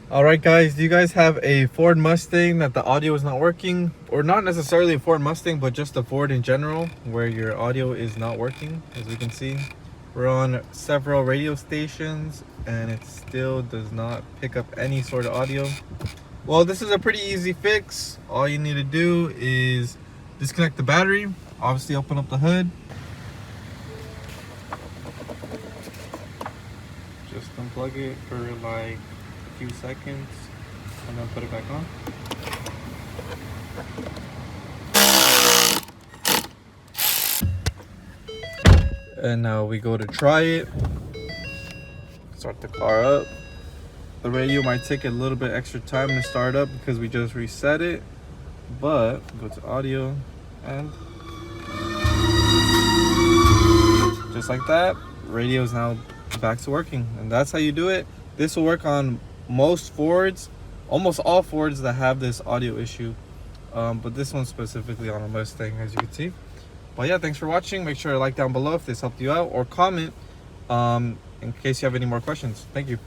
Alright guys, do you guys have a Ford Mustang that the audio is not working? Or not necessarily a Ford Mustang, but just a Ford in general, where your audio is not working? As we can see, we're on several radio stations and it still does not pick up any sort of audio. Well, this is a pretty easy fix. All you need to do is disconnect the battery, obviously open up the hood, just unplug it for like few seconds and then put it back on. And now we go to try it. Start the car up. The radio might take a little bit extra time to start up because we just reset it, but go to audio and just like that, radio is now back to working. And that's how you do it. This will work on most Fords, almost all Fords that have this audio issue, but this one specifically on a Mustang, as you can see. But yeah, thanks for watching. Make sure to like down below if this helped you out, or comment in case you have any more questions. Thank you.